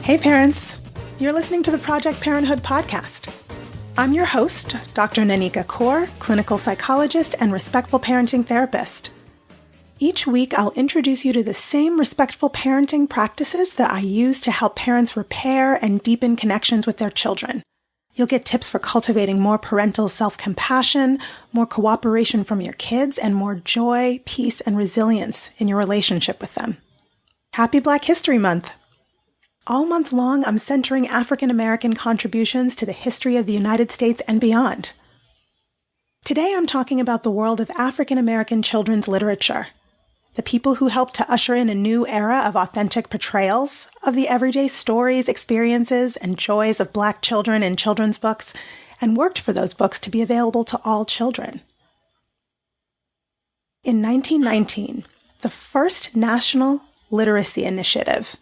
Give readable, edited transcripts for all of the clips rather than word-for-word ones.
Hey parents, you're listening to the Project Parenthood podcast. I'm your host, Dr. Nanika Coor, clinical psychologist and respectful parenting therapist. Each week, I'll introduce you to the same respectful parenting practices that I use to help parents repair and deepen connections with their children. You'll get tips for cultivating more parental self-compassion, more cooperation from your kids, and more joy, peace, and resilience in your relationship with them. Happy Black History Month! All month long, I'm centering African American contributions to the history of the United States and beyond. Today, I'm talking about the world of African American children's literature, the people who helped to usher in a new era of authentic portrayals of the everyday stories, experiences, and joys of Black children in children's books, and worked for those books to be available to all children. In 1919, the first National Literacy Initiative,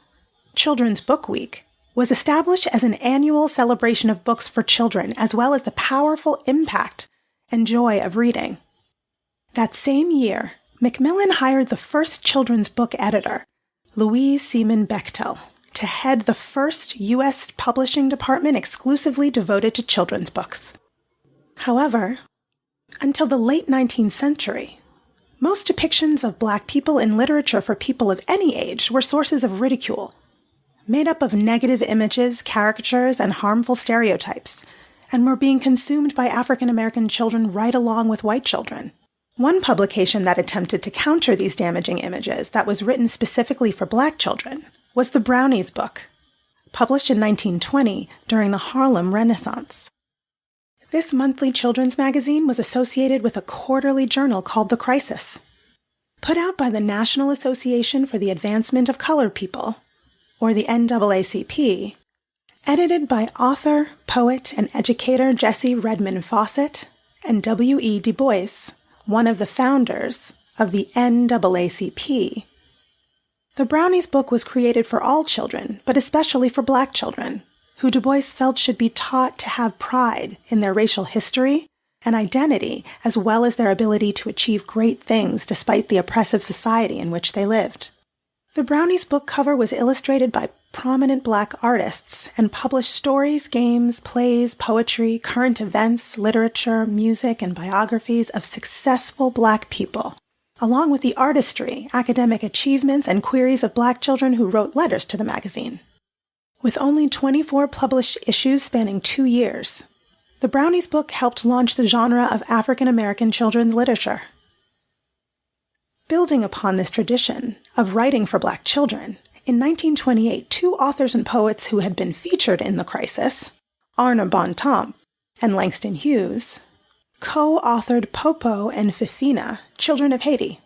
Children's Book Week, was established as an annual celebration of books for children, as well as the powerful impact and joy of reading. That same year, Macmillan hired the first children's book editor, Louise Seaman Bechtel, to head the first U.S. publishing department exclusively devoted to children's books. However, until the late 19th century, most depictions of Black people in literature for people of any age were sources of ridicule, made up of negative images, caricatures, and harmful stereotypes, and were being consumed by African American children right along with white children. One publication that attempted to counter these damaging images that was written specifically for Black children was the Brownies book, published in 1920 during the Harlem Renaissance. This monthly children's magazine was associated with a quarterly journal called The Crisis, put out by the National Association for the Advancement of Colored People, or the NAACP, edited by author, poet, and educator Jessie Redmond Fawcett and W.E. Du Bois, one of the founders of the NAACP. The Brownies book was created for all children, but especially for Black children, who Du Bois felt should be taught to have pride in their racial history and identity, as well as their ability to achieve great things despite the oppressive society in which they lived. The Brownies book cover was illustrated by prominent Black artists and published stories, games, plays, poetry, current events, literature, music, and biographies of successful Black people, along with the artistry, academic achievements, and queries of Black children who wrote letters to the magazine. With only 24 published issues spanning 2 years, the Brownies book helped launch the genre of African American children's literature. Building upon this tradition of writing for Black children, in 1928, 2 authors and poets who had been featured in The Crisis, Arna Bontemps and Langston Hughes, co-authored Popo and Fifina, Children of Haiti,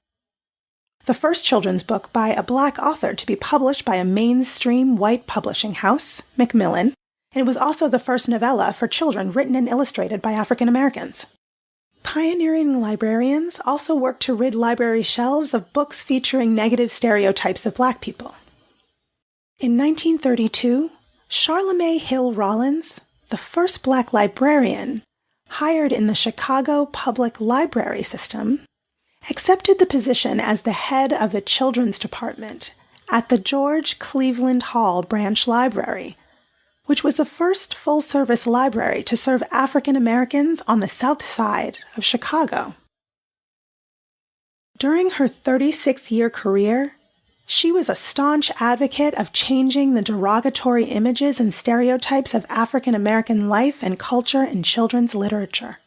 the first children's book by a Black author to be published by a mainstream white publishing house, Macmillan, and it was also the first novella for children written and illustrated by African Americans. Pioneering librarians also worked to rid library shelves of books featuring negative stereotypes of Black people. In 1932, Charlemagne Hill Rollins, the first Black librarian hired in the Chicago Public Library System, accepted the position as the head of the children's department at the George Cleveland Hall Branch Library, which was the first full-service library to serve African Americans on the South Side of Chicago. During her 36-year career, she was a staunch advocate of changing the derogatory images and stereotypes of African American life and culture in children's literature.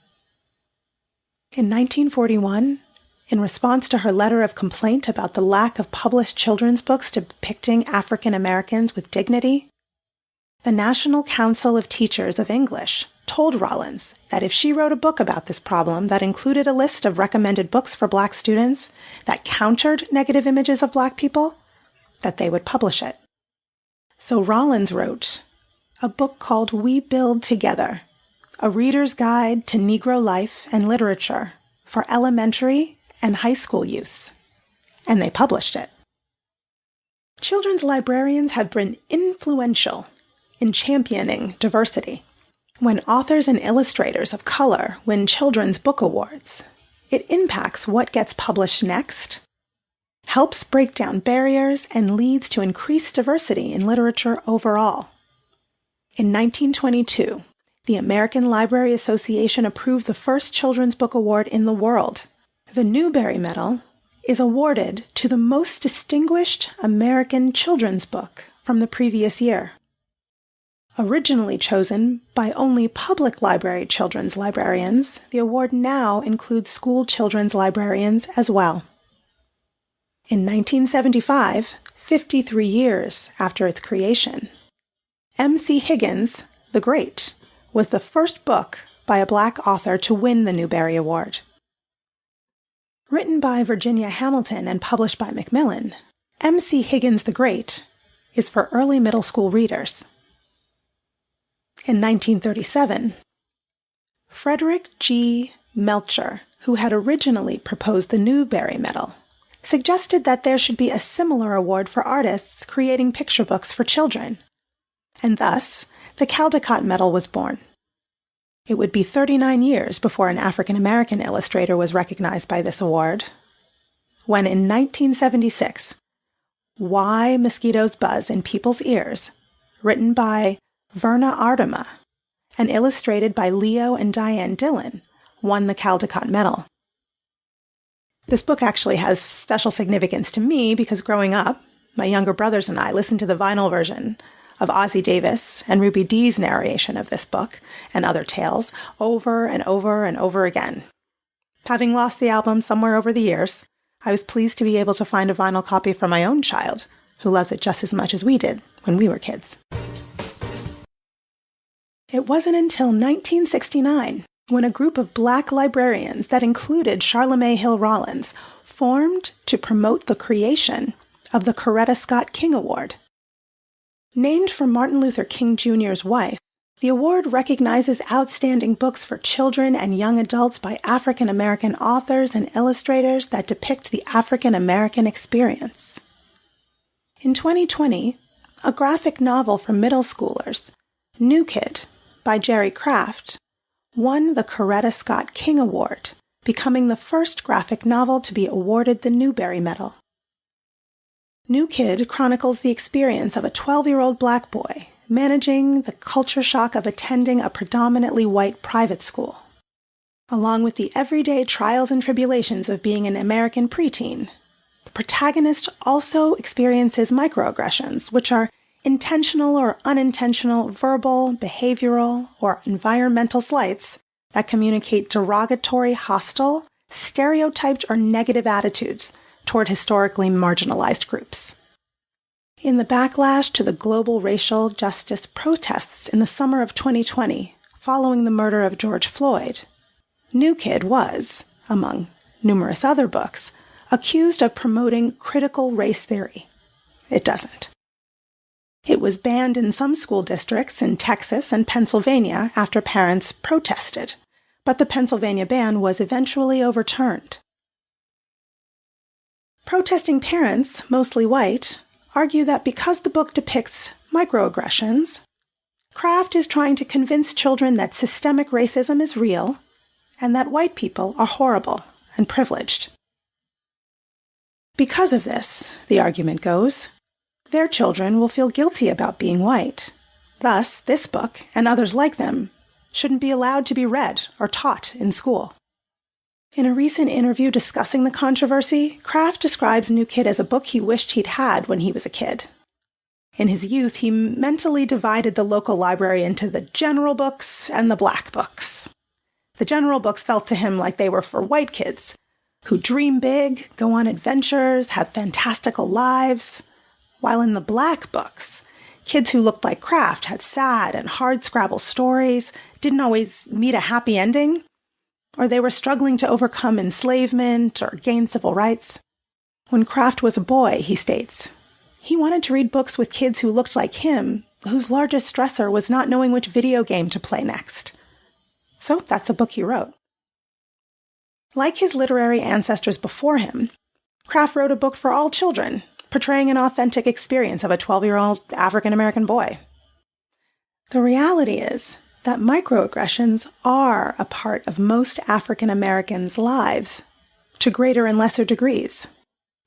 In 1941, in response to her letter of complaint about the lack of published children's books depicting African Americans with dignity, the National Council of Teachers of English told Rollins that if she wrote a book about this problem that included a list of recommended books for Black students that countered negative images of Black people, that they would publish it. So Rollins wrote a book called We Build Together, a reader's guide to Negro life and literature for elementary and high school use, and they published it. Children's librarians have been influential in championing diversity. When authors and illustrators of color win children's book awards, it impacts what gets published next, helps break down barriers and leads to increased diversity in literature overall. In 1922, the American Library Association approved the first children's book award in the world. The Newbery Medal is awarded to the most distinguished American children's book from the previous year. Originally chosen by only public library children's librarians, the award now includes school children's librarians as well. In 1975, 53 years after its creation, M.C. Higgins, the Great, was the first book by a Black author to win the Newbery Award. Written by Virginia Hamilton and published by Macmillan, M.C. Higgins the Great is for early middle school readers. In 1937, Frederick G. Melcher, who had originally proposed the Newbery Medal, suggested that there should be a similar award for artists creating picture books for children, and thus the Caldecott Medal was born. It would be 39 years before an African-American illustrator was recognized by this award, when in 1976, Why Mosquitoes Buzz in People's Ears, written by Verna Ardema and illustrated by Leo and Diane Dillon, won the Caldecott Medal. This book actually has special significance to me because growing up, my younger brothers and I listened to the vinyl version of Ossie Davis and Ruby Dee's narration of this book and other tales over and over and over again. Having lost the album somewhere over the years, I was pleased to be able to find a vinyl copy for my own child, who loves it just as much as we did when we were kids. It wasn't until 1969 when a group of Black librarians that included Charlamagne Hill Rollins formed to promote the creation of the Coretta Scott King Award. Named for Martin Luther King Jr.'s wife, the award recognizes outstanding books for children and young adults by African American authors and illustrators that depict the African American experience. In 2020, a graphic novel for middle schoolers, New Kid, by Jerry Craft, won the Coretta Scott King Award, becoming the first graphic novel to be awarded the Newbery Medal. New Kid chronicles the experience of a 12-year-old Black boy managing the culture shock of attending a predominantly white private school. Along with the everyday trials and tribulations of being an American preteen, the protagonist also experiences microaggressions, which are intentional or unintentional verbal, behavioral, or environmental slights that communicate derogatory, hostile, stereotyped, or negative attitudes toward historically marginalized groups. In the backlash to the global racial justice protests in the summer of 2020, following the murder of George Floyd, New Kid was, among numerous other books, accused of promoting critical race theory. It doesn't. It was banned in some school districts in Texas and Pennsylvania after parents protested, but the Pennsylvania ban was eventually overturned. Protesting parents, mostly white, argue that because the book depicts microaggressions, Craft is trying to convince children that systemic racism is real and that white people are horrible and privileged. Because of this, the argument goes, their children will feel guilty about being white. Thus, this book, and others like them, shouldn't be allowed to be read or taught in school. In a recent interview discussing the controversy, Craft describes New Kid as a book he wished he'd had when he was a kid. In his youth, he mentally divided the local library into the general books and the Black books. The general books felt to him like they were for white kids, who dream big, go on adventures, have fantastical lives, while in the Black books, kids who looked like Craft had sad and hard-scrabble stories, didn't always meet a happy ending, or they were struggling to overcome enslavement or gain civil rights. When Craft was a boy, he states, he wanted to read books with kids who looked like him, whose largest stressor was not knowing which video game to play next. So that's the book he wrote. Like his literary ancestors before him, Craft wrote a book for all children, portraying an authentic experience of a 12-year-old African-American boy. The reality is that microaggressions are a part of most African Americans' lives, to greater and lesser degrees.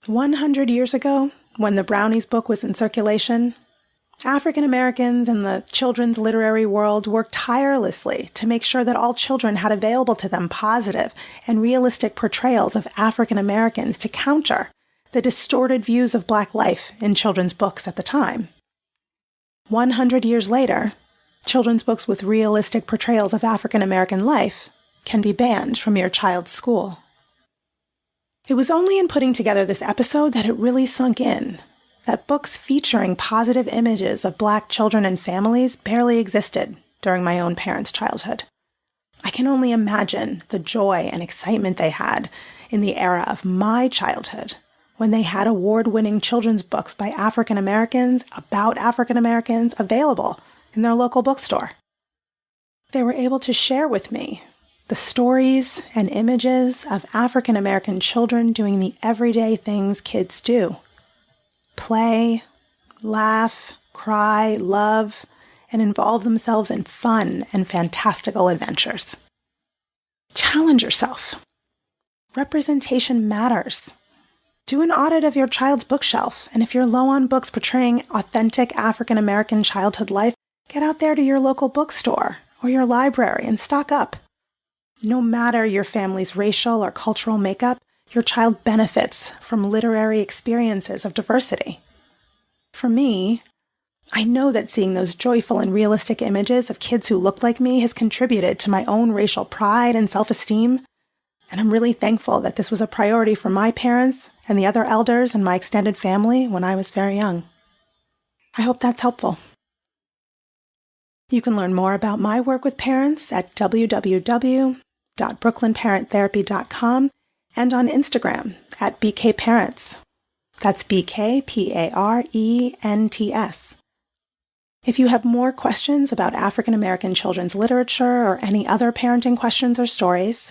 100 years ago, when the Brownies book was in circulation, African Americans in the children's literary world worked tirelessly to make sure that all children had available to them positive and realistic portrayals of African Americans to counter the distorted views of Black life in children's books at the time. 100 years later, children's books with realistic portrayals of African American life can be banned from your child's school. It was only in putting together this episode that it really sunk in that books featuring positive images of Black children and families barely existed during my own parents' childhood. I can only imagine the joy and excitement they had in the era of my childhood when they had award-winning children's books by African Americans about African Americans available in their local bookstore. They were able to share with me the stories and images of African American children doing the everyday things kids do. Play, laugh, cry, love, and involve themselves in fun and fantastical adventures. Challenge yourself. Representation matters. Do an audit of your child's bookshelf, and if you're low on books portraying authentic African American childhood life, get out there to your local bookstore or your library and stock up. No matter your family's racial or cultural makeup, your child benefits from literary experiences of diversity. For me, I know that seeing those joyful and realistic images of kids who look like me has contributed to my own racial pride and self-esteem, and I'm really thankful that this was a priority for my parents and the other elders in my extended family when I was very young. I hope that's helpful. You can learn more about my work with parents at www.brooklynparenttherapy.com and on Instagram at BKParents. That's BKPARENTS. If you have more questions about African American children's literature or any other parenting questions or stories,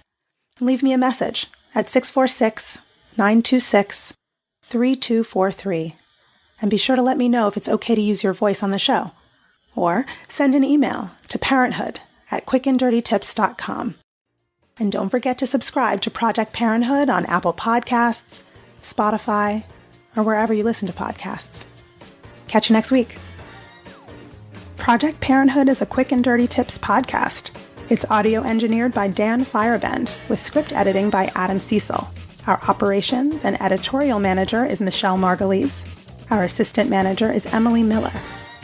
leave me a message at 646-926-3243. And be sure to let me know if it's okay to use your voice on the show. Or send an email to parenthood@quickanddirtytips.com. And don't forget to subscribe to Project Parenthood on Apple Podcasts, Spotify, or wherever you listen to podcasts. Catch you next week. Project Parenthood is a Quick and Dirty Tips podcast. It's audio engineered by Dan Firebend with script editing by Adam Cecil. Our operations and editorial manager is Michelle Margulies. Our assistant manager is Emily Miller.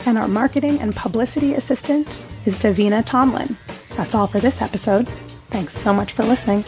And our marketing and publicity assistant is Davina Tomlin. That's all for this episode. Thanks so much for listening.